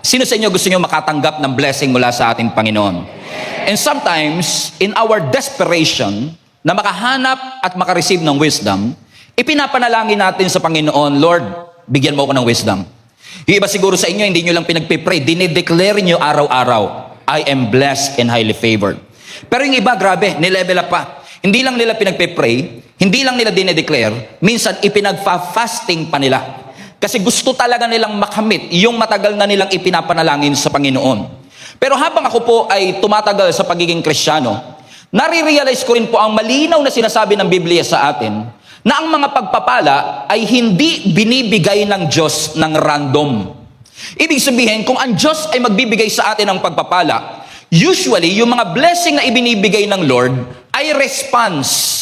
Sino sa inyo gusto nyo makatanggap ng blessing mula sa ating Panginoon? And sometimes, in our desperation, na makahanap at makareceive ng wisdom, ipinapanalangin natin sa Panginoon, Lord, bigyan mo ako ng wisdom. Yung iba siguro sa inyo, hindi nyo lang pinagpipray, dinideclare nyo araw-araw, I am blessed and highly favored. Pero yung iba, grabe, nilevel up pa. Hindi lang nila pinagpipray, hindi lang nila dinideclare, minsan ipinagfa-fasting pa nila. Kasi gusto talaga nilang makamit yung matagal na nilang ipinapanalangin sa Panginoon. Pero habang ako po ay tumatagal sa pagiging Kristiyano, nare-realize ko rin po ang malinaw na sinasabi ng Biblia sa atin na ang mga pagpapala ay hindi binibigay ng Diyos ng random. Ibig sabihin, kung ang Diyos ay magbibigay sa atin ng pagpapala, usually, yung mga blessing na ibinibigay ng Lord ay response.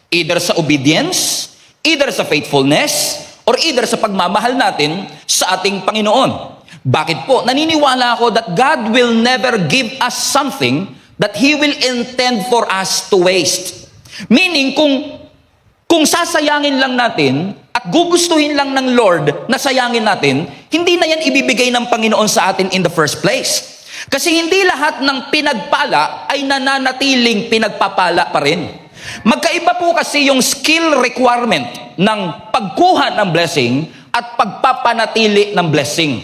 Either sa obedience, either sa faithfulness, or either sa pagmamahal natin sa ating Panginoon. Bakit po? Naniniwala ako that God will never give us something that He will intend for us to waste. Meaning, kung sasayangin lang natin at gugustuhin lang ng Lord na sayangin natin, hindi na yan ibibigay ng Panginoon sa atin in the first place. Kasi hindi lahat ng pinagpala ay nananatiling pinagpapala pa rin. Magkaiba po kasi yung skill requirement ng pagkuha ng blessing at pagpapanatili ng blessing.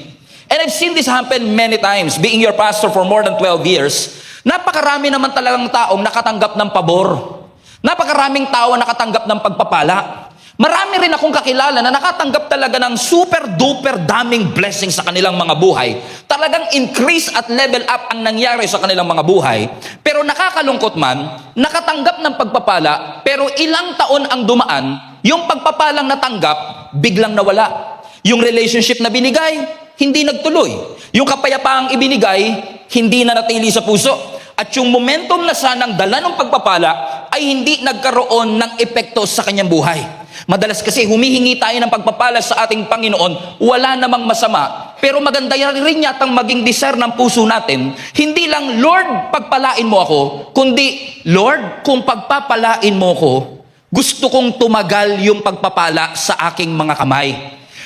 And I've seen this happen many times. Being your pastor for more than 12 years, napakarami naman talagang taong nakatanggap ng pabor. Napakaraming tao nakatanggap ng pagpapala. Marami rin akong kakilala na nakatanggap talaga ng super duper daming blessings sa kanilang mga buhay. Talagang increase at level up ang nangyari sa kanilang mga buhay. Pero nakakalungkot man, nakatanggap ng pagpapala, pero ilang taon ang dumaan, yung pagpapalang natanggap, biglang nawala. Yung relationship na binigay, hindi nagtuloy. Yung kapayapaang ibinigay, hindi na natili sa puso. At yung momentum na sanang dala ng pagpapala ay hindi nagkaroon ng epekto sa kanyang buhay. Madalas kasi humihingi tayo ng pagpapala sa ating Panginoon, wala namang masama. Pero maganda rin yatang maging desire ng puso natin, hindi lang, Lord, pagpalain mo ako, kundi, Lord, kung pagpapalain mo ako, gusto kong tumagal yung pagpapala sa aking mga kamay.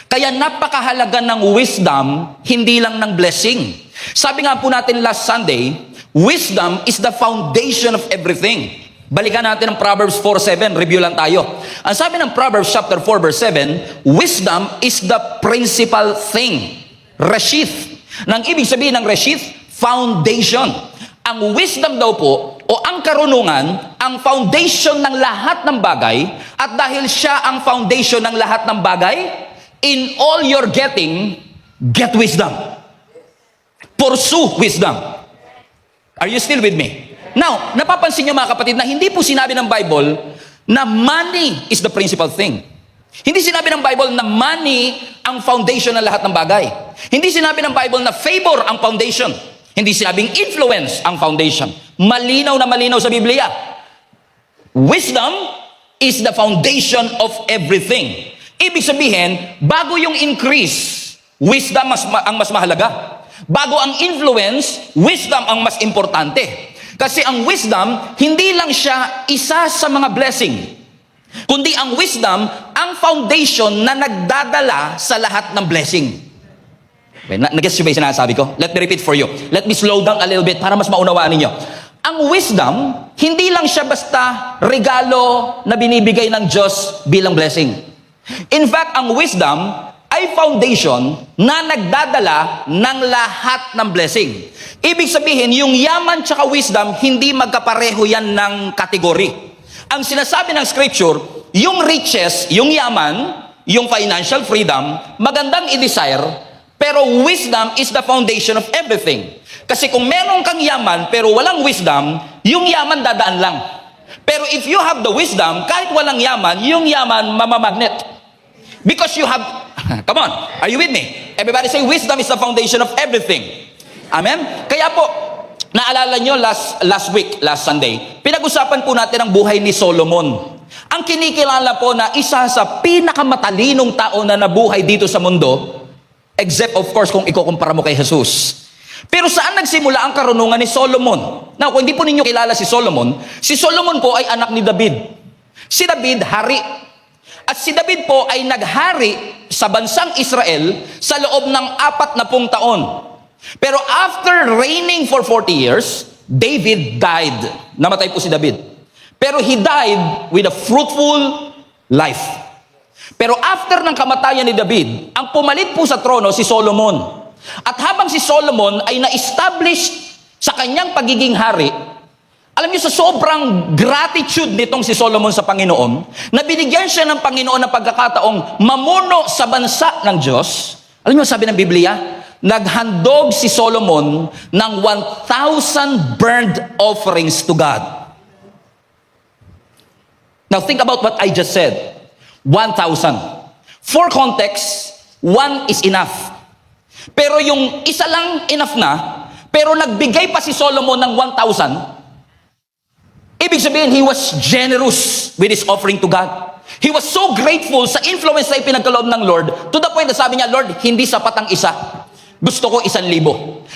Kaya napakahalaga ng wisdom, hindi lang ng blessing. Sabi nga po natin last Sunday, wisdom is the foundation of everything. Balikan natin ang Proverbs 4:7, review lang tayo. Ang sabi ng Proverbs chapter 4 verse 7, wisdom is the principal thing. Reshith. Nang ibig sabihin ng reshith, foundation. Ang wisdom daw po, o ang karunungan, ang foundation ng lahat ng bagay, at dahil siya ang foundation ng lahat ng bagay, in all you're getting, get wisdom. Pursue wisdom. Are you still with me? Now, napapansin niyo mga kapatid na hindi po sinabi ng Bible na money is the principal thing. Hindi sinabi ng Bible na money ang foundation ng lahat ng bagay. Hindi sinabi ng Bible na favor ang foundation. Hindi sinabing influence ang foundation. Malinaw na malinaw sa Biblia. Wisdom is the foundation of everything. Ibig sabihin, bago yung increase, wisdom ang mas mahalaga. Bago ang influence, wisdom ang mas importante. Kasi ang wisdom, hindi lang siya isa sa mga blessing, kundi ang wisdom, ang foundation na nagdadala sa lahat ng blessing. Okay, nag-gets nyo ba yung sinasabi ko? Let me repeat for you. Let me slow down a little bit para mas maunawaan ninyo. Ang wisdom, hindi lang siya basta regalo na binibigay ng Diyos bilang blessing. In fact, ang wisdom ay foundation na nagdadala ng lahat ng blessing. Ibig sabihin, yung yaman tsaka wisdom, hindi magkapareho yan ng kategory. Ang sinasabi ng scripture, yung riches, yung yaman, yung financial freedom, magandang i-desire, pero wisdom is the foundation of everything. Kasi kung meron kang yaman pero walang wisdom, yung yaman dadaan lang. Pero if you have the wisdom, kahit walang yaman, yung yaman mamamagnet. Because you have, come on, are you with me? Everybody say, wisdom is the foundation of everything. Amen? Kaya po, naalala nyo last week, last Sunday, pinag-usapan po natin ang buhay ni Solomon. Ang kinikilala po na isa sa pinakamatalinong tao na nabuhay dito sa mundo, except of course kung ikukumpara mo kay Jesus. Pero saan nagsimula ang karunungan ni Solomon? Now, kung hindi po ninyo kilala si Solomon po ay anak ni David. Si David, hari. At si David po ay naghari sa bansang Israel sa loob ng 40 taon. Pero after reigning for 40 years, David died. Namatay po si David. Pero he died with a fruitful life. Pero after ng kamatayan ni David, ang pumalit po sa trono si Solomon. At habang si Solomon ay na-establish sa kanyang pagiging hari, alam niyo, sa sobrang gratitude nitong si Solomon sa Panginoon, na binigyan siya ng Panginoon ng pagkakataong mamuno sa bansa ng Diyos. Alam niyo, sabi ng Biblia, naghandog si Solomon ng 1,000 burnt offerings to God. Now think about what I just said. 1,000. For context, one is enough. Pero yung isa lang enough na, pero nagbigay pa si Solomon ng 1,000. Ibig sabihin, he was generous with his offering to God. He was so grateful sa influence na ipinagkaloob ng Lord, to the point na sabi niya, Lord, hindi sapat ang isa. Gusto ko 1,000.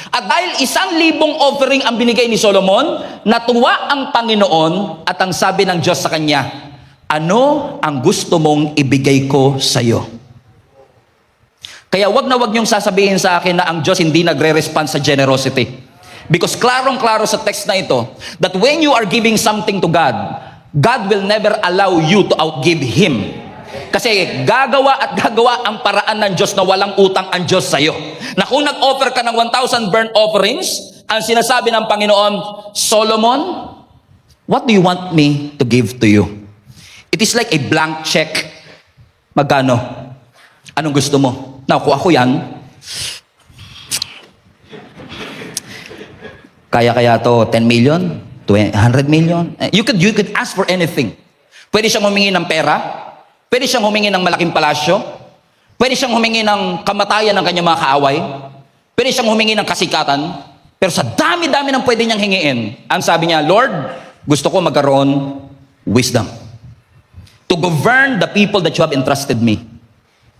At dahil 1,000 offering ang binigay ni Solomon, natuwa ang Panginoon at ang sabi ng Diyos sa kanya, ano ang gusto mong ibigay ko sa iyo? Kaya wag na wag niyong sasabihin sa akin na ang Diyos hindi nagre-respond sa generosity. Because klarong-klaro sa text na ito, that when you are giving something to God, God will never allow you to outgive Him. Kasi gagawa at gagawa ang paraan ng Diyos na walang utang ang Diyos sa iyo. Na kung nag-offer ka ng 1,000 burnt offerings, ang sinasabi ng Panginoon, Solomon, what do you want me to give to you? It is like a blank check. Magkano? Anong gusto mo? Now, kung ako yan, kaya to 10 million, 100 million. You could ask for anything. Pwede siyang humingi ng pera, pwede siyang humingi ng malaking palasyo, pwede siyang humingi ng kamatayan ng kanyang mga kaaway, pwede siyang humingi ng kasikatan, pero sa dami-dami ng pwede niyang hingiin, ang sabi niya, Lord, gusto ko magkaroon wisdom to govern the people that you have entrusted me.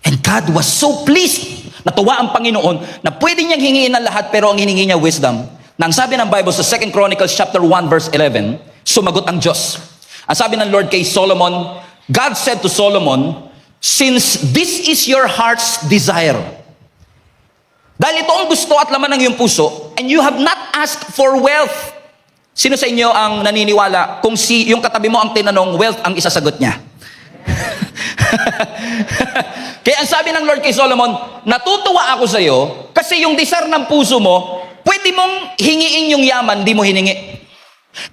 And God was so pleased. Natuwa ang Panginoon na pwede niyang hingiin ng lahat, pero ang hiningi niya wisdom. Nang sabi ng Bible sa 2 Chronicles chapter 1 verse 11, sumagot ang Diyos. Ang sabi ng Lord kay Solomon, God said to Solomon, since this is your heart's desire, dahil ito ang gusto at laman ng iyong puso, and you have not asked for wealth. Sino sa inyo ang naniniwala kung yung katabi mo ang tinanong, wealth ang isasagot niya? Kaya ang sabi ng Lord kay Solomon, natutuwa ako sa iyo kasi yung desire ng puso mo, pwede mong hingiin yung yaman, hindi mo hiningi.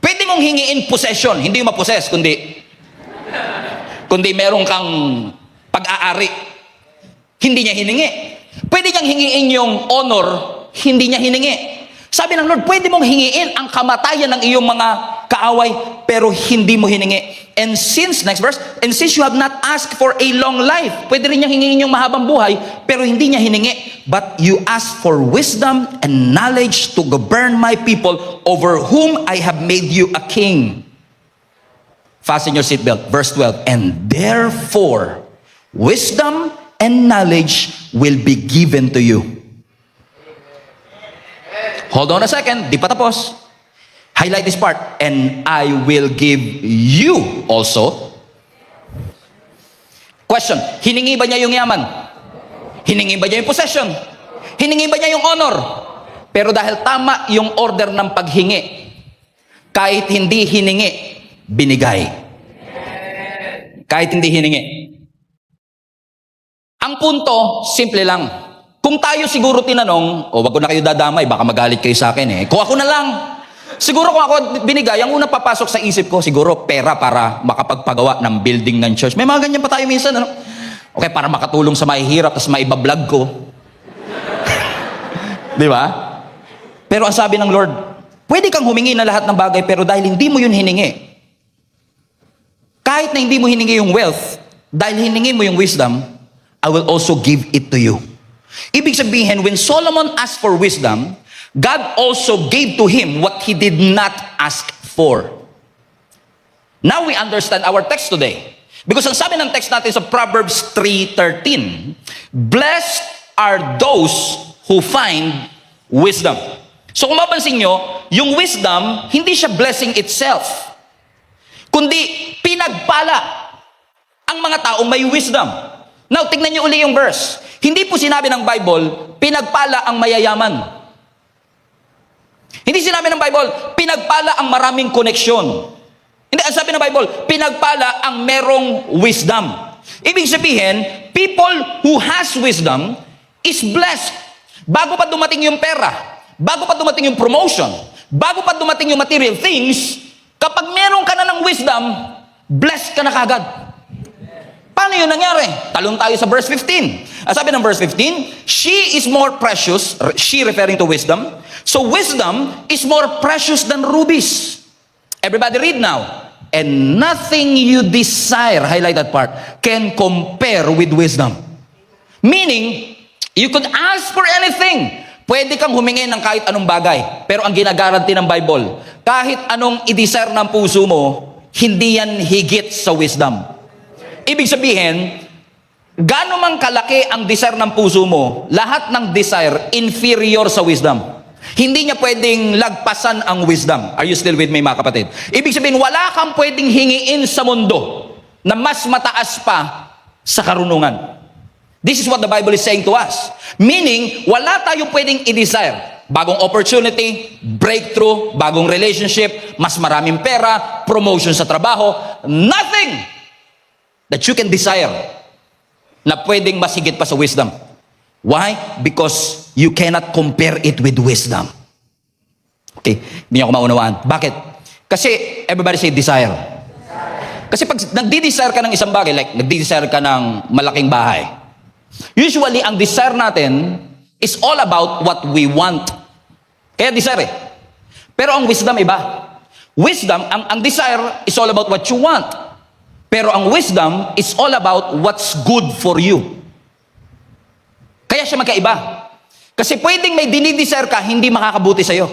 Pwede mong hingiin possession, hindi mo ma-possess, kundi meron kang pag-aari. Hindi niya hiningi. Pwede niyang hingiin yung honor, hindi niya hiningi. Sabi ng Lord, pwede mong hingiin ang kamatayan ng iyong mga kaaway, pero hindi mo hiningi. And since, next verse, and since you have not asked for a long life, pwede rin niyang hingin yung mahabang buhay, pero hindi niya hiningi. But you ask for wisdom and knowledge to govern my people over whom I have made you a king. Fasten your seatbelt. Verse 12. And therefore, wisdom and knowledge will be given to you. Hold on a second. Di pa tapos. Highlight this part. And I will give you also. Question. Hiningi ba niya yung yaman? Hiningi ba niya yung possession? Hiningi ba niya yung honor? Pero dahil tama yung order ng paghingi, kahit hindi hiningi, binigay. Kahit hindi hiningi. Ang punto, simple lang. Kung tayo siguro tinanong, wag ko na kayo dadamay, baka magalit kayo sa akin kung ako na lang. Siguro kung ako binigay, ang unang papasok sa isip ko, siguro pera para makapagpagawa ng building ng church. May mga ganyan pa tayo minsan. Okay, para makatulong sa mahihirap, tapos maibablog ko. Di ba? Pero ang sabi ng Lord, pwede kang humingi na lahat ng bagay, pero dahil hindi mo yun hiningi, kahit na hindi mo hiningi yung wealth, dahil hiningi mo yung wisdom, I will also give it to you. Ibig sabihin, when Solomon asked for wisdom, God also gave to him what he did not ask for. Now we understand our text today. Because ang sabi ng text natin sa Proverbs 3:13, blessed are those who find wisdom. So kung mapansin nyo, yung wisdom, hindi siya blessing itself, kundi pinagpala ang mga taong may wisdom. Now, tignan nyo uli yung verse. Hindi po sinabi ng Bible, pinagpala ang mayayaman. Hindi sinabi ng Bible, pinagpala ang maraming koneksyon. Hindi, ang sabi ng Bible, pinagpala ang merong wisdom. Ibig sabihin, people who has wisdom is blessed. Bago pa dumating yung pera, bago pa dumating yung promotion, bago pa dumating yung material things, kapag meron ka na ng wisdom, blessed ka na kagad. Paano yun nangyari? Talon tayo sa verse 15. Ang sabi ng verse 15, she is more precious, she referring to wisdom, so wisdom is more precious than rubies. Everybody read now. And nothing you desire, highlight that part, can compare with wisdom. Meaning, you could ask for anything. Pwede kang humingi ng kahit anong bagay. Pero ang ginagaranti ng Bible, kahit anong i-desire ng puso mo, hindi yan higit sa wisdom. Ibig sabihin, gaano mang kalaki ang desire ng puso mo, lahat ng desire inferior sa wisdom. Hindi niya pwedeng lagpasan ang wisdom. Are you still with me, mga kapatid? Ibig sabihin, wala kang pwedeng hingiin sa mundo na mas mataas pa sa karunungan. This is what the Bible is saying to us. Meaning, wala tayong pwedeng i-desire. Bagong opportunity, breakthrough, bagong relationship, mas maraming pera, promotion sa trabaho, nothing that you can desire na pwedeng mas higit pa sa wisdom. Why? Because you cannot compare it with wisdom. Okay, hindi niyo ako maunawaan. Bakit? Kasi everybody say desire. Kasi pag nagdi-desire ka ng isang bagay, like nagdi-desire ka ng malaking bahay, usually ang desire natin is all about what we want. Kaya desire eh. Pero ang wisdom iba. Wisdom, ang desire is all about what you want. Pero ang wisdom is all about what's good for you. Kaya siya magkaiba. Kasi pwedeng may dinidesire ka, hindi makakabuti sa'yo.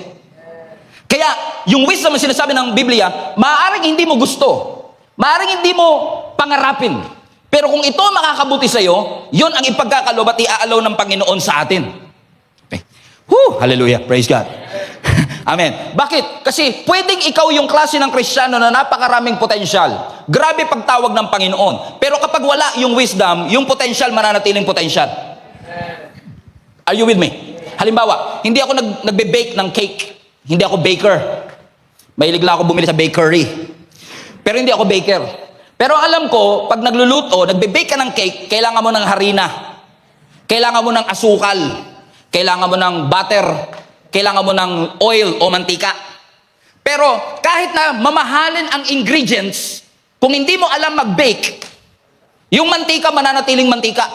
Kaya, yung wisdom na sinasabi ng Biblia, maaaring hindi mo gusto. Maaaring hindi mo pangarapin. Pero kung ito makakabuti sa'yo, yun ang ipagkakaloob at iaalaw ng Panginoon sa atin. Okay. Hallelujah. Praise God. Amen. Bakit? Kasi pwedeng ikaw yung klase ng Kristiyano na napakaraming potensyal. Grabe pagtawag ng Panginoon. Pero kapag wala yung wisdom, yung potensyal mananatiling potensyal. Are you with me? Halimbawa, hindi ako nagbe-bake ng cake. Hindi ako baker. Mahilig lang ako bumili sa bakery. Pero hindi ako baker. Pero alam ko, pag nagluluto, nagbe-bake ka ng cake, kailangan mo ng harina. Kailangan mo ng asukal. Kailangan mo ng butter. Kailangan mo ng oil o mantika. Pero kahit na mamahalin ang ingredients, kung hindi mo alam mag-bake, yung mantika mananatiling mantika.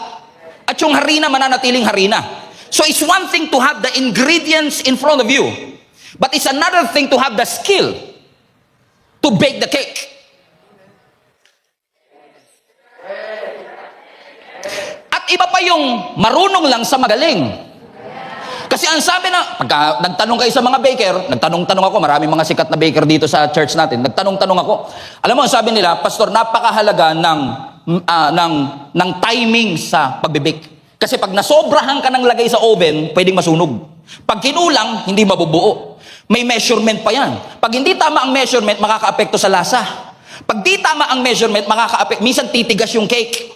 At yung harina mananatiling harina. So it's one thing to have the ingredients in front of you. But it's another thing to have the skill to bake the cake. At iba pa yung marunong lang sa magaling. Kasi ang sabi na, pagka nagtanong kayo sa mga baker, nagtanong-tanong ako, maraming mga sikat na baker dito sa church natin, nagtanong-tanong ako. Alam mo, ang sabi nila, Pastor, napakahalaga ng timing sa pagbe-bake. Kasi pag nasobrahan ka ng lagay sa oven, pwedeng masunog. Pag kinulang, hindi mabubuo. May measurement pa yan. Pag hindi tama ang measurement, makaka-apekto sa lasa. Pag di tama ang measurement, makaka-apekto, minsan titigas yung cake.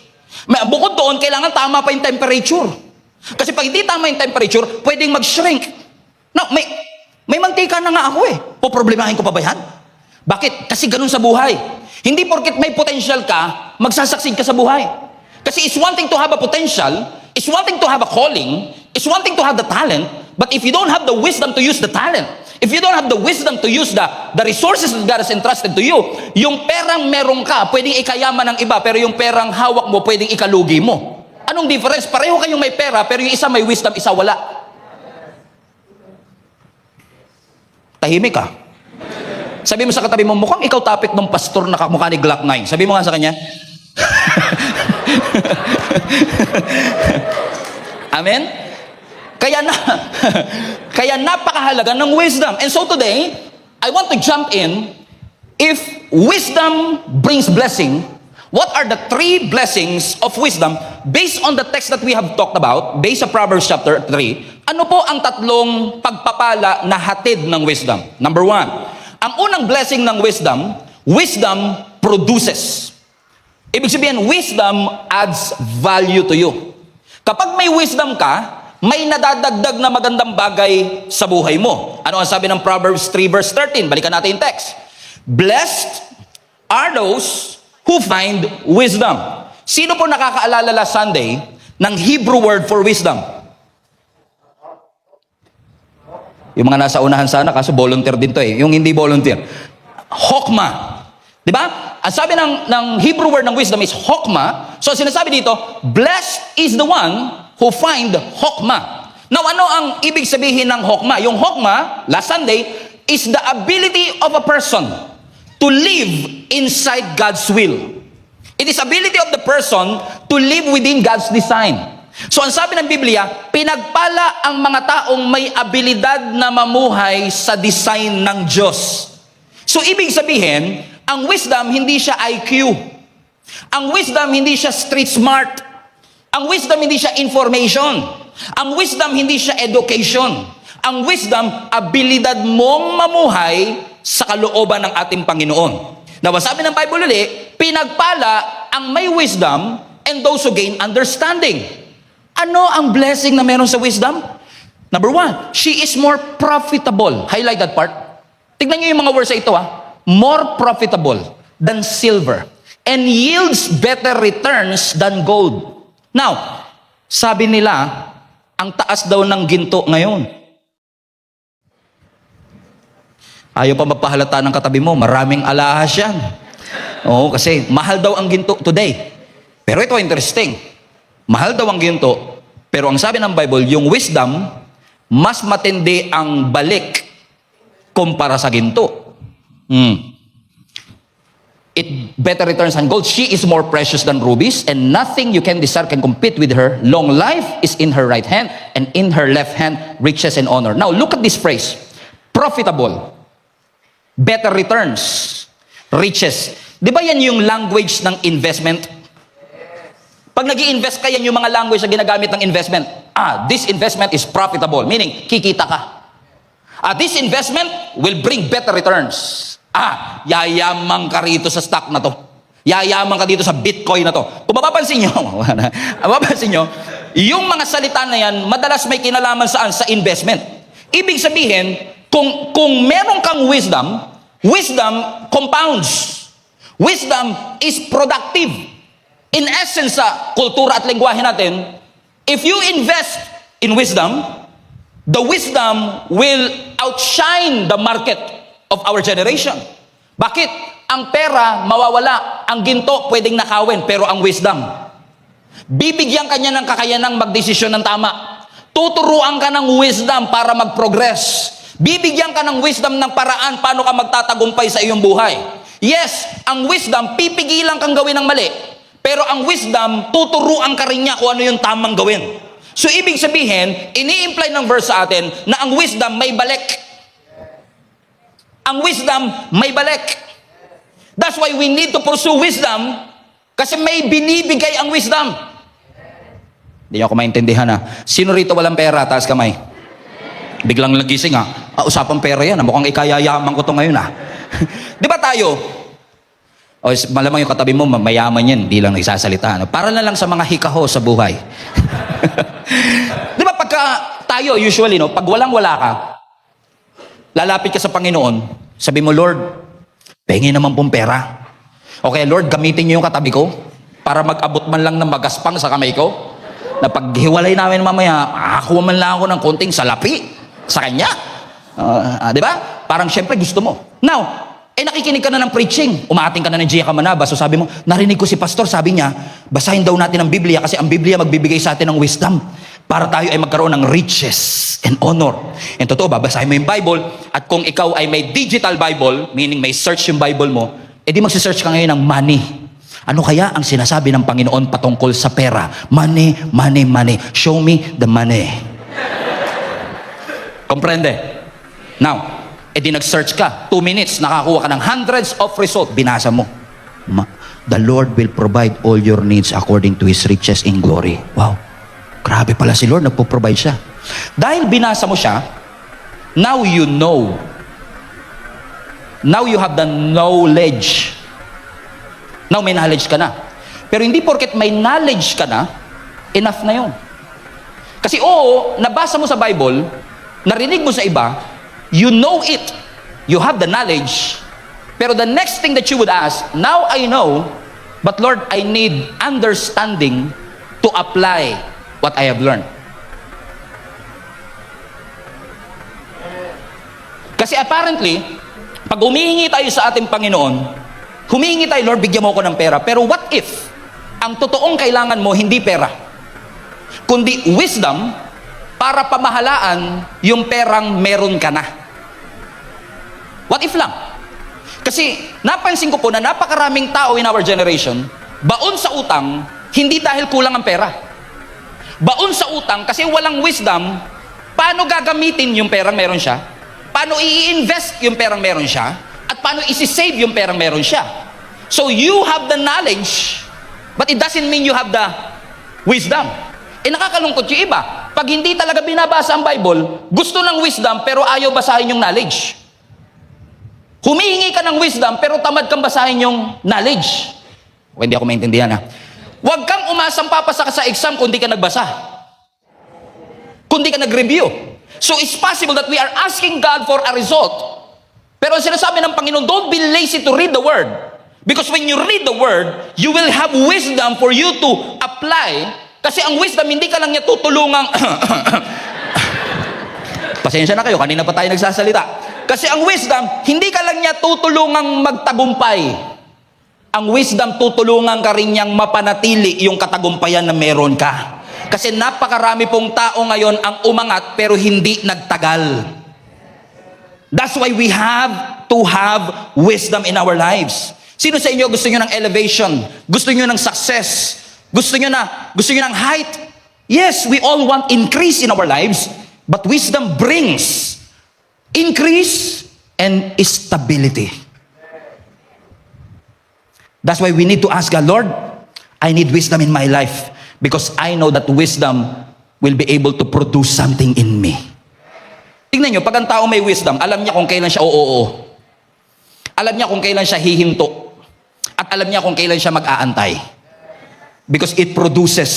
Bukod doon, kailangan tama pa yung temperature. Kasi pag hindi tama yung temperature, pwedeng mag-shrink. No, may mantika na nga ako eh. Poproblemahin ko pa ba yan? Bakit? Kasi ganun sa buhay. Hindi porket may potential ka, magsasucceed ka sa buhay. Kasi it's one thing to have a potential, it's one thing to have a calling, it's one thing to have the talent, but if you don't have the wisdom to use the talent, if you don't have the wisdom to use the resources that God has entrusted to you, yung perang meron ka, pwedeng ikayaman ng iba, pero yung perang hawak mo, pwedeng ikalugi mo. Anong difference? Pareho kayong may pera, pero yung isa may wisdom, isa wala. Tahimik ka. Sabi mo sa katabi mo, mukhang ikaw topic ng pastor na kamukha ni Glock 9. Sabi mo nga sa kanya. Amen? Kaya napakahalaga ng wisdom. And so today, I want to jump in. If wisdom brings blessing, what are the 3 blessings of wisdom based on the text that we have talked about, based sa Proverbs chapter 3? Ano po ang 3 pagpapala na hatid ng wisdom? Number 1, ang unang blessing ng wisdom, wisdom produces. Ibig sabihin, wisdom adds value to you. Kapag may wisdom ka, may nadadagdag na magandang bagay sa buhay mo. Ano ang sabi ng Proverbs 3 verse 13? Balikan natin yung text. Blessed are those who find wisdom. Sino po nakakaalala last Sunday ng Hebrew word for wisdom? Yung mga nasa unahan sana, kaso volunteer din to eh. Yung hindi volunteer. Hokma. Di ba? Ang sabi ng Hebrew word ng wisdom is hokma. So sinasabi dito, blessed is the one who find hokma. Now, ano ang ibig sabihin ng hokma? Yung hokma, last Sunday, is the ability of a person to live inside God's will. It is ability of the person to live within God's design. So, ang sabi ng Biblia, pinagpala ang mga taong may abilidad na mamuhay sa design ng Diyos. So, ibig sabihin, ang wisdom hindi siya IQ. Ang wisdom hindi siya street smart. Ang wisdom hindi siya information. Ang wisdom hindi siya education. Ang wisdom, abilidad mong mamuhay sa kalooban ng ating Panginoon. Now, sabi ng Bible ulit, pinagpala ang may wisdom and those who gain understanding. Ano ang blessing na meron sa wisdom? Number one, she is more profitable. Highlight that part. Tignan niyo yung mga words sa ito More profitable than silver and yields better returns than gold. Now, sabi nila, ang taas daw ng ginto ngayon. Ayaw pa magpahalata ng katabi mo, maraming alahas yan. Oo, kasi mahal daw ang ginto today. Pero ito interesting. Mahal daw ang ginto, pero ang sabi ng Bible, yung wisdom, mas matindi ang balik kumpara sa ginto. It better returns than gold. She is more precious than rubies, and nothing you can desire can compete with her. Long life is in her right hand, and in her left hand, riches and honor. Now, look at this phrase. Profitable. Better returns. Riches. Di ba yan yung language ng investment? Pag nag-i-invest ka, yan yung mga language na ginagamit ng investment. This investment is profitable. Meaning, kikita ka. This investment will bring better returns. Yayaman ka rito sa stock na to. Yayaman ka dito sa Bitcoin na to. Kung mapapansin nyo, yung mga salita na yan, madalas may kinalaman saan? Sa investment. Ibig sabihin, kung meron kang wisdom, wisdom compounds. Wisdom is productive. In essence, sa kultura at lengguwahe natin, if you invest in wisdom, the wisdom will outshine the market of our generation. Bakit? Ang pera mawawala, ang ginto pwedeng nakawin, pero ang wisdom, bibigyan ka niya ng kakayanang magdesisyon ng tama. Tuturuan ka ng wisdom para mag-progress. Bibigyan ka ng wisdom ng paraan paano ka magtatagumpay sa iyong buhay. Yes, ang wisdom, pipigilan kang gawin ng mali, pero ang wisdom, tuturuan ka rin niya kung ano yung tamang gawin. So, ibig sabihin, ini-imply ng verse sa atin na ang wisdom may balik. Ang wisdom may balik. That's why we need to pursue wisdom, kasi may binibigay ang wisdom. Hindi niyo ako maintindihan Sino rito walang pera? Taas kamay. Biglang nagising usapang pera yan. Mukhang ikayayaman ko to ngayon Di ba tayo? Malamang yung katabi mo, mayaman yan, di lang nagsasalita. Para na lang sa mga hikaho sa buhay. Di ba pagka tayo, usually, pag walang-wala ka, lalapit ka sa Panginoon, sabi mo, Lord, pengi naman pong pera. Okay, Lord, gamitin niyo yung katabi ko para mag-abot man lang ng magaspang sa kamay ko, na paghiwalay namin mamaya, makakuha man lang ako ng konting salapi sa kanya. Di ba? Parang syempre gusto mo. Now, nakikinig ka na ng preaching. Umaating ka na ng Gia Kamanaba. So sabi mo, narinig ko si pastor, sabi niya, basahin daw natin ang Biblia kasi ang Biblia magbibigay sa atin ng wisdom para tayo ay magkaroon ng riches and honor. And totoo, babasahin mo yung Bible, at kung ikaw ay may digital Bible, meaning may search yung Bible mo, di magsisearch ka ngayon ng money. Ano kaya ang sinasabi ng Panginoon patungkol sa pera? Money, money, money. Show me the money. Comprende? Now, di nag-search ka, 2 minutes, nakakuha ka ng hundreds of results, binasa mo. The Lord will provide all your needs according to His riches in glory. Wow. Grabe pala si Lord, nagpo-provide siya. Dahil binasa mo siya, now you know. Now you have the knowledge. Now may knowledge ka na. Pero hindi porket may knowledge ka na, enough na yun. Kasi oo, nabasa mo sa Bible, narinig mo sa iba, you know it, you have the knowledge, pero the next thing that you would ask, now I know, but Lord, I need understanding to apply what I have learned. Kasi apparently, pag humihingi tayo sa ating Panginoon, humihingi tayo, Lord, bigyan mo ako ng pera. Pero what if, ang totoong kailangan mo, hindi pera, kundi wisdom para pamahalaan yung perang meron ka na. What if lang? Kasi napansin ko po na napakaraming tao in our generation, baon sa utang, hindi dahil kulang ang pera. Baon sa utang kasi walang wisdom, paano gagamitin yung perang meron siya, paano i-invest yung perang meron siya, at paano isi-save yung perang meron siya. So you have the knowledge, but it doesn't mean you have the wisdom. Nakakalungkot yung iba. Pag hindi talaga binabasa ang Bible, gusto ng wisdom pero ayaw basahin yung knowledge. Humihingi ka ng wisdom pero tamad kang basahin yung knowledge. O, hindi ako maintindihan ha. Huwag kang umasang papasa ka sa exam kung di ka nagbasa. Kung di ka nag-review. So it's possible that we are asking God for a result. Pero sinasabi ng Panginoon, don't be lazy to read the Word. Because when you read the Word, you will have wisdom for you to apply. Kasi ang wisdom, hindi ka lang niya tutulungang... Pasensya na kayo, kanina pa tayo nagsasalita. Kasi ang wisdom, hindi ka lang niya tutulungang magtagumpay. Ang wisdom, tutulungan ka rin niyang mapanatili yung katagumpayan na meron ka. Kasi napakarami pong tao ngayon ang umangat pero hindi nagtagal. That's why we have to have wisdom in our lives. Sino sa inyo gusto nyo ng elevation? Gusto nyo ng success? Gusto nyo ng height? Yes, we all want increase in our lives, but wisdom brings increase and stability. That's why we need to ask God, Lord, I need wisdom in my life because I know that wisdom will be able to produce something in me. Tingnan nyo, pag ang tao may wisdom, alam niya kung kailan siya oo. Alam niya kung kailan siya hihinto. At alam niya kung kailan siya mag-aantay. Because it produces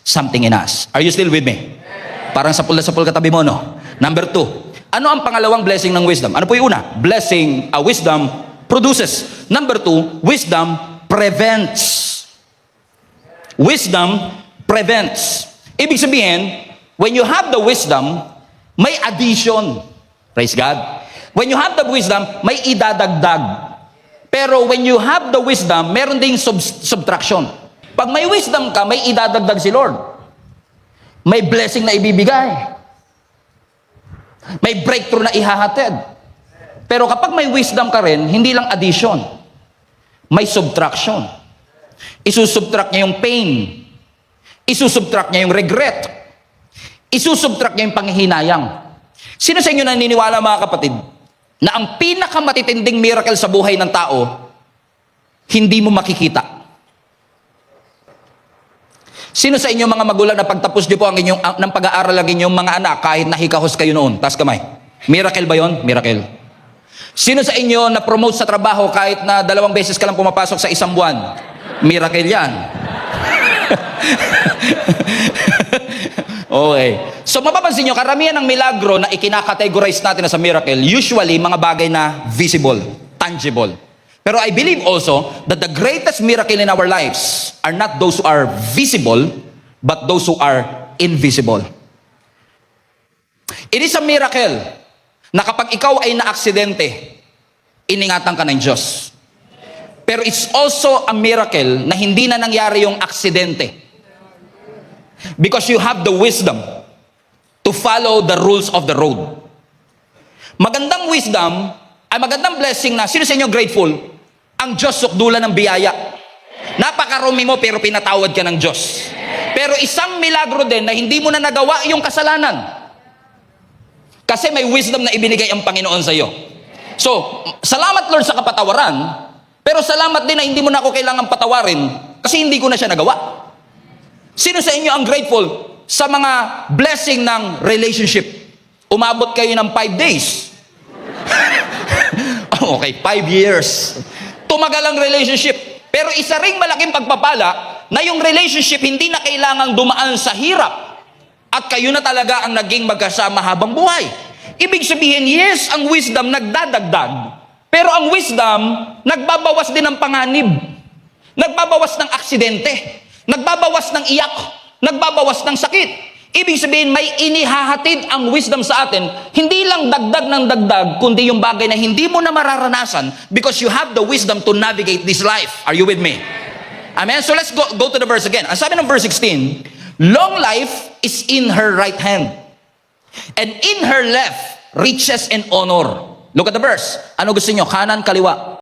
something in us. Are you still with me? Parang sapul na sapul katabi mo, no? Number 2. Ano ang pangalawang blessing ng wisdom? Ano po yung una? Blessing, wisdom produces. Number 2, wisdom prevents. Wisdom prevents. Ibig sabihin, when you have the wisdom, may addition. Praise God. When you have the wisdom, may idadagdag. Pero when you have the wisdom, meron ding subtraction. Pag may wisdom ka, may idadagdag si Lord. May blessing na ibibigay. May breakthrough na ihahatid. Pero kapag may wisdom ka rin, hindi lang addition. May subtraction. Isusubtract niya yung pain. Isusubtract niya yung regret. Isusubtract niya yung panghihinayang. Sino sa inyo naniniwala, mga kapatid, na ang pinakamatitinding miracle sa buhay ng tao, hindi mo makikita? Sino sa inyo mga magulang na pagtapos niyo po ng pag-aaral ang inyong mga anak kahit nahikahos kayo noon? Taas kamay. Miracle ba yon? Miracle. Sino sa inyo na promote sa trabaho kahit na 2 beses ka lang pumapasok sa isang buwan? Miracle yan. Okay. So mapapansin nyo, karamihan ng milagro na ikinakategorize natin na sa miracle, usually mga bagay na visible, tangible. Pero I believe also that the greatest miracle in our lives are not those who are visible, but those who are invisible. It is a miracle na kapag ikaw ay na-aksidente, iningatan ka ng Diyos. Pero it's also a miracle na hindi na nangyari yung aksidente. Because you have the wisdom to follow the rules of the road. Magandang wisdom ay magandang blessing na, sino sa inyo grateful? Ang Diyos sukdulan ng biyaya. Napakarumi mo pero pinatawad ka ng Diyos. Pero isang milagro din na hindi mo na nagawa yung kasalanan. Kasi may wisdom na ibinigay ang Panginoon sa iyo. So, salamat Lord sa kapatawaran, pero salamat din na hindi mo na ako kailangan patawarin kasi hindi ko na siya nagawa. Sino sa inyo ang grateful sa mga blessing ng relationship? Umabot kayo ng 5 days. Okay, 5 years. Tumagal ang relationship. Pero isa ring malaking pagpapala na yung relationship hindi na kailangang dumaan sa hirap. At kayo na talaga ang naging magkasama habang buhay. Ibig sabihin, yes, ang wisdom nagdadagdag. Pero ang wisdom, nagbabawas din ng panganib. Nagbabawas ng aksidente. Nagbabawas ng iyak. Nagbabawas ng sakit. Ibig sabihin, may inihahatid ang wisdom sa atin. Hindi lang dagdag ng dagdag, kundi yung bagay na hindi mo na mararanasan because you have the wisdom to navigate this life. Are you with me? Amen? So let's go to the verse again. Ang sabi ng verse 16, long life is in her right hand, and in her left, riches and honor. Look at the verse. Ano gusto niyo? Kanan, kaliwa?